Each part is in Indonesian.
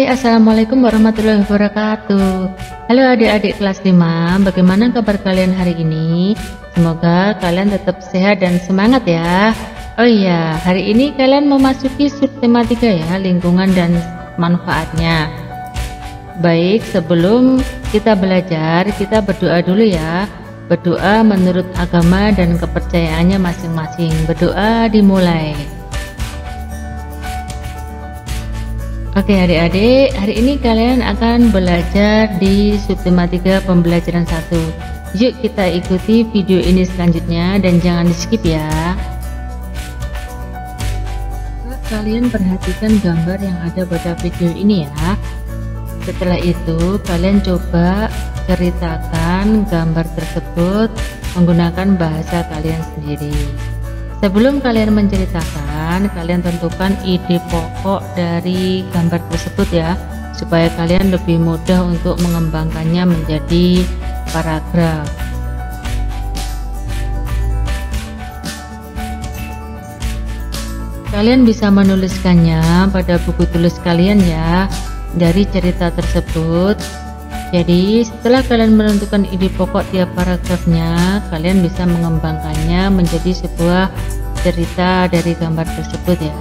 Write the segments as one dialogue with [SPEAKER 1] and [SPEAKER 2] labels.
[SPEAKER 1] Assalamualaikum warahmatullahi wabarakatuh. Halo adik-adik kelas 5, bagaimana kabar kalian hari ini? Semoga kalian tetap sehat dan semangat ya. Oh iya, hari ini kalian memasuki subtema 3 ya, lingkungan dan manfaatnya. Baik, sebelum kita belajar, kita berdoa dulu ya. Berdoa menurut agama dan kepercayaannya masing-masing. Berdoa dimulai. Oke adik-adik, hari ini kalian akan belajar di subtema 3 pembelajaran 1. Yuk kita ikuti video ini selanjutnya dan jangan di skip ya. Kalian perhatikan gambar yang ada pada video ini ya. Setelah itu kalian coba ceritakan gambar tersebut menggunakan bahasa kalian sendiri. Sebelum kalian menceritakan, kalian tentukan ide pokok dari gambar tersebut ya, supaya kalian lebih mudah untuk mengembangkannya menjadi paragraf. Kalian bisa menuliskannya pada buku tulis kalian ya, dari cerita tersebut. Jadi setelah kalian menentukan ide pokok tiap paragrafnya, kalian bisa mengembangkannya menjadi sebuah cerita dari gambar tersebut ya.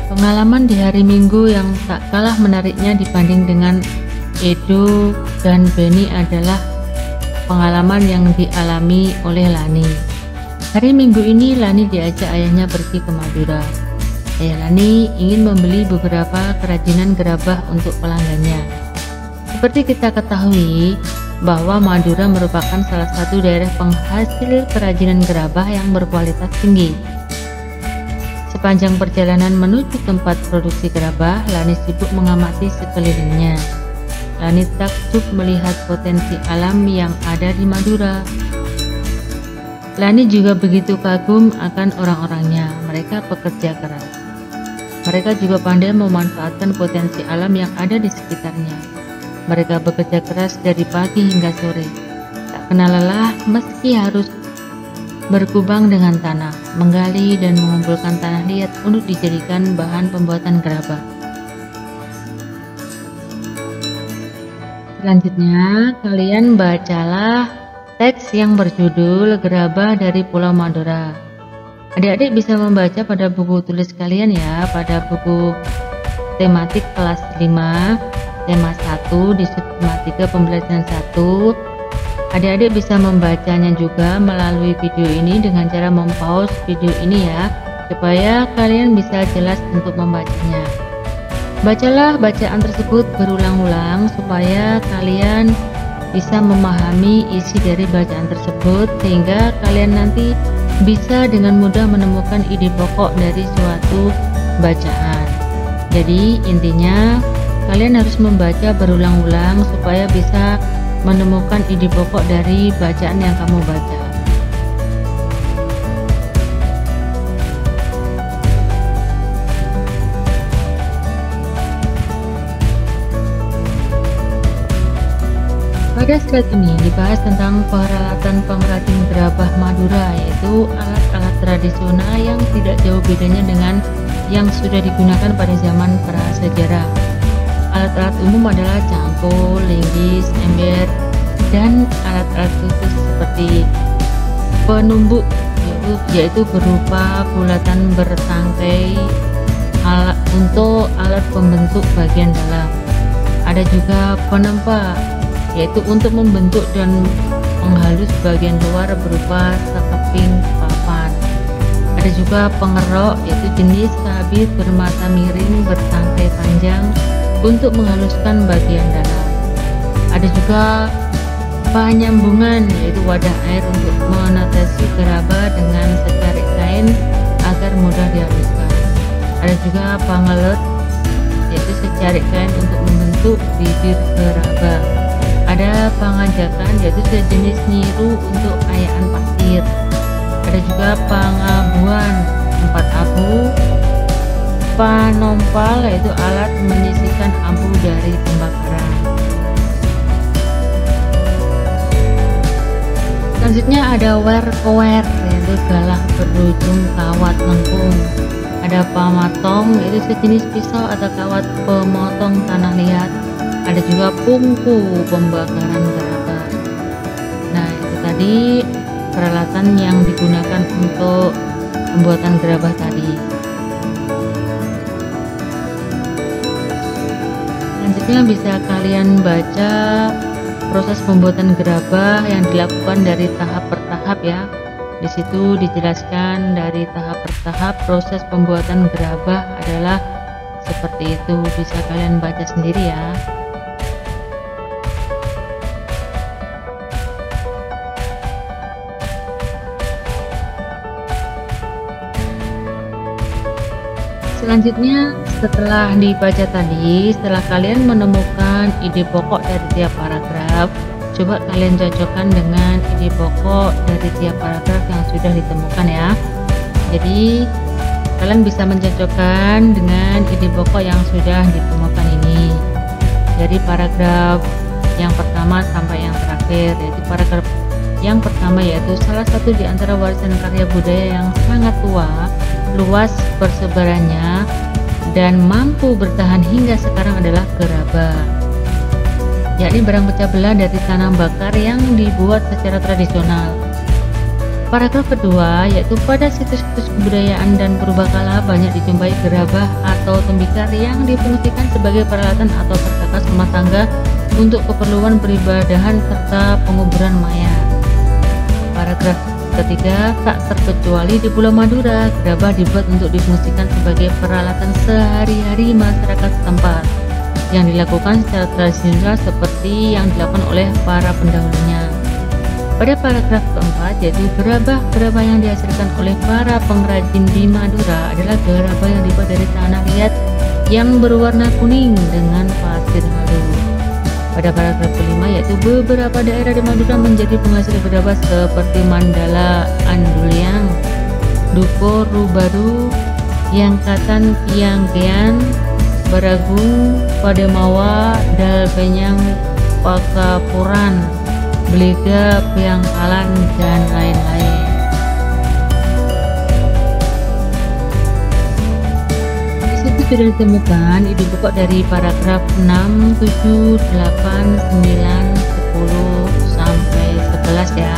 [SPEAKER 1] Pengalaman di hari Minggu yang tak kalah menariknya dibanding dengan Edo dan Benny adalah pengalaman yang dialami oleh Lani. Hari Minggu ini Lani diajak ayahnya pergi ke Madura. Ayah Lani ingin membeli beberapa kerajinan gerabah untuk pelanggannya. Seperti kita ketahui bahwa Madura merupakan salah satu daerah penghasil kerajinan gerabah yang berkualitas tinggi. Sepanjang perjalanan menuju tempat produksi gerabah, Lani sibuk mengamati sekelilingnya. Lani takjub melihat potensi alam yang ada di Madura. Lani juga begitu kagum akan orang-orangnya. Mereka pekerja keras. Mereka juga pandai memanfaatkan potensi alam yang ada di sekitarnya. Mereka bekerja keras dari pagi hingga sore, tak kenal lelah meski harus berkubang dengan tanah, menggali dan mengumpulkan tanah liat untuk dijadikan bahan pembuatan gerabah. Selanjutnya, kalian bacalah teks yang berjudul Gerabah dari Pulau Madura. Adik-adik bisa membaca pada buku tulis kalian ya, pada buku tematik kelas 5 tema 1 di subtema 3 pembelajaran 1. Adik-adik bisa membacanya juga melalui video ini dengan cara mempause video ini ya, supaya kalian bisa jelas untuk membacanya. Bacalah bacaan tersebut berulang-ulang supaya kalian bisa memahami isi dari bacaan tersebut, sehingga kalian nanti bisa dengan mudah menemukan ide pokok dari suatu bacaan. Jadi intinya kalian harus membaca berulang-ulang supaya bisa menemukan ide pokok dari bacaan yang kamu baca. Pada slide ini dibahas tentang peralatan pengrajin gerabah Madura, yaitu alat-alat tradisional yang tidak jauh bedanya dengan yang sudah digunakan pada zaman prasejarah. Alat-alat umum adalah cangkul, linggis, ember, dan alat-alat khusus seperti penumbuk, yaitu berupa bulatan bertangkai untuk alat pembentuk bagian dalam. Ada juga penempa, yaitu untuk membentuk dan menghalus bagian luar berupa sekeping papan. Ada juga pengerok, yaitu jenis sabit bermata miring bertangkai panjang untuk menghaluskan bagian dalam. Ada juga penyambungan, yaitu wadah air untuk menetesi gerabah dengan secarik kain agar mudah dihaluskan. Ada juga pengelut, yaitu secarik kain untuk membentuk bibir gerabah. Ada pangajakan, yaitu sejenis nyiru untuk ayaan pasir. Ada juga pangabuan, tempat abu. Panompal, yaitu alat menyisihkan abu dari pembakaran. Selanjutnya ada werkower, yaitu galah berujung kawat lengkung. Ada pamatong, yaitu sejenis pisau atau kawat pemotong tanah liat. Ada juga pungku pembakaran gerabah. Nah, itu tadi peralatan yang digunakan untuk pembuatan gerabah tadi. Selanjutnya bisa kalian baca proses pembuatan gerabah yang dilakukan dari tahap per tahap ya. Di situ dijelaskan dari tahap per tahap proses pembuatan gerabah adalah seperti itu. Bisa kalian baca sendiri ya. Selanjutnya, setelah dibaca tadi, setelah kalian menemukan ide pokok dari tiap paragraf, coba kalian cocokkan dengan ide pokok dari tiap paragraf yang sudah ditemukan ya. Jadi kalian bisa mencocokkan dengan ide pokok yang sudah ditemukan ini dari paragraf yang pertama sampai yang terakhir. Yaitu paragraf yang pertama yaitu salah satu di antara warisan karya budaya yang sangat tua, luas persebarannya, dan mampu bertahan hingga sekarang adalah gerabah, yakni barang pecah belah dari tanah bakar yang dibuat secara tradisional. Paragraf kedua yaitu pada situs-situs kebudayaan dan purbakala banyak dijumpai gerabah atau tembikar yang difungsikan sebagai peralatan atau perkakas rumah tangga untuk keperluan peribadahan serta penguburan mayat. Paragraf ketiga, tak terkecuali di Pulau Madura, gerabah dibuat untuk difungsikan sebagai peralatan sehari-hari masyarakat setempat yang dilakukan secara tradisional seperti yang dilakukan oleh para pendahulunya. Pada paragraf keempat, yaitu gerabah yang dihasilkan oleh para pengrajin di Madura adalah gerabah yang dibuat dari tanah liat yang berwarna kuning dengan pasir halus. Pada paragraf kelima, yaitu beberapa daerah di Madura menjadi penghasil gerabah seperti Mandala, Anduliang, Duko, Rubaru, Yangkatan, Kiangkean, Baragung, Pademawa, Dalbenyang, Pakapuran, Belega, Piangkalan, dan lain-lain. Di situ sudah ditemukan ide pokok dari paragraf 6, 7, 8, 9, 10, sampai 11 ya.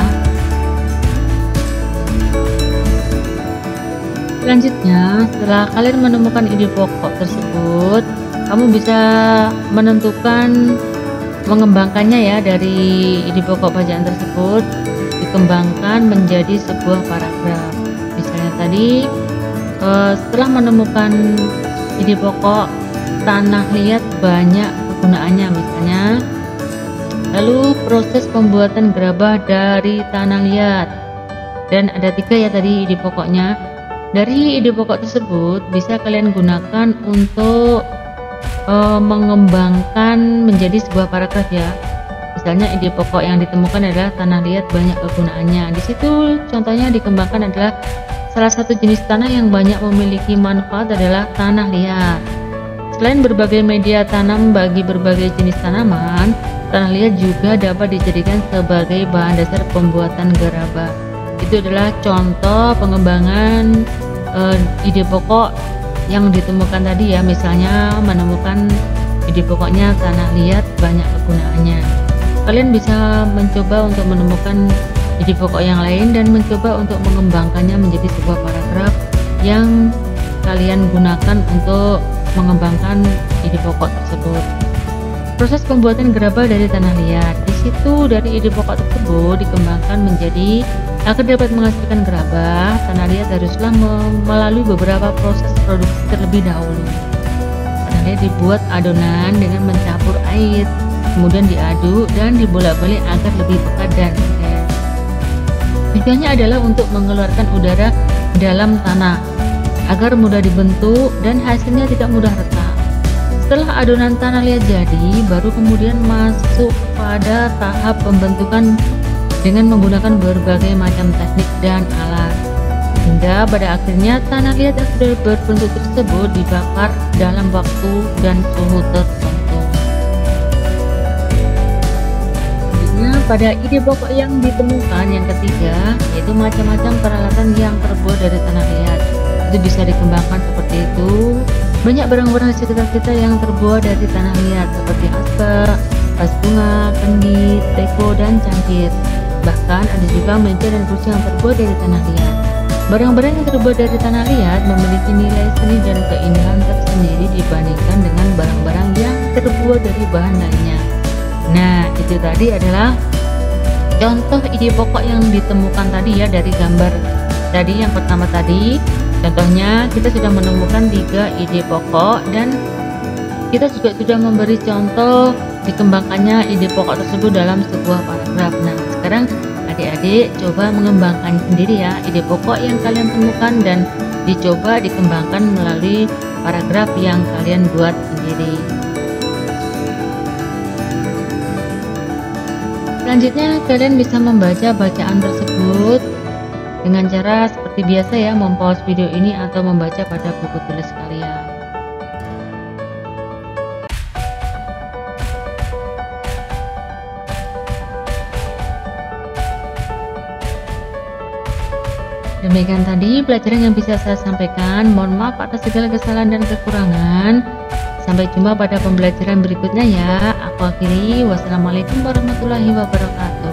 [SPEAKER 1] Selanjutnya, setelah kalian menemukan ide pokok tersebut, kamu bisa menentukan mengembangkannya ya, dari ide pokok bacaan tersebut dikembangkan menjadi sebuah paragraf. Misalnya tadi setelah menemukan ide pokok tanah liat banyak kegunaannya misalnya, lalu proses pembuatan gerabah dari tanah liat, dan ada 3 ya tadi ide pokoknya. Dari ide pokok tersebut bisa kalian gunakan untuk mengembangkan menjadi sebuah paragraf ya. Misalnya ide pokok yang ditemukan adalah tanah liat banyak kegunaannya. Di situ contohnya dikembangkan adalah salah satu jenis tanah yang banyak memiliki manfaat adalah tanah liat. Selain berbagai media tanam bagi berbagai jenis tanaman, tanah liat juga dapat dijadikan sebagai bahan dasar pembuatan gerabah. Itu adalah contoh pengembangan ide pokok yang ditemukan tadi ya. Misalnya menemukan ide pokoknya tanah liat banyak kegunaannya. Kalian bisa mencoba untuk menemukan ide pokok yang lain dan mencoba untuk mengembangkannya menjadi sebuah paragraf yang kalian gunakan untuk mengembangkan ide pokok tersebut. Proses pembuatan gerabah dari tanah liat. Di situ dari ide pokok tersebut dikembangkan menjadi agar dapat menghasilkan gerabah, tanah liat haruslah melalui beberapa proses produksi terlebih dahulu. Tanah liat dibuat adonan dengan mencampur air, kemudian diaduk dan dibolak-balik agar lebih pekat dan lengket. Tujuannya adalah untuk mengeluarkan udara dalam tanah agar mudah dibentuk dan hasilnya tidak mudah retak. Setelah adonan tanah liat jadi, baru kemudian masuk pada tahap pembentukan dengan menggunakan berbagai macam teknik dan alat, hingga pada akhirnya tanah liat yang sudah berbentuk tersebut dibakar dalam waktu dan suhu tertentu. Selanjutnya, pada ide pokok yang ditemukan yang ketiga, yaitu macam-macam peralatan yang terbuat dari tanah liat. itu bisa dikembangkan seperti itu. Banyak barang-barang di sekitar kita yang terbuat dari tanah liat seperti asbak, vas bunga, kendi, teko, dan cangkir. Bahkan ada juga meja dan kursi yang terbuat dari tanah liat. Barang-barang yang terbuat dari tanah liat memiliki nilai seni dan keindahan tersendiri dibandingkan dengan barang-barang yang terbuat dari bahan lainnya. Nah, itu tadi adalah contoh ide pokok yang ditemukan tadi ya dari gambar tadi. Yang pertama tadi contohnya kita sudah menemukan 3 ide pokok, dan kita juga sudah memberi contoh dikembangkannya ide pokok tersebut dalam sebuah paragraf. Nah, sekarang adik-adik coba mengembangkan sendiri ya ide pokok yang kalian temukan dan dicoba dikembangkan melalui paragraf yang kalian buat sendiri. Selanjutnya kalian bisa membaca bacaan tersebut dengan cara seperti biasa ya, mempause video ini atau membaca pada buku tulis kalian. Demikian tadi pelajaran yang bisa saya sampaikan. Mohon maaf atas segala kesalahan dan kekurangan. Sampai jumpa pada pembelajaran berikutnya ya. Aku akhiri. Wassalamualaikum warahmatullahi wabarakatuh.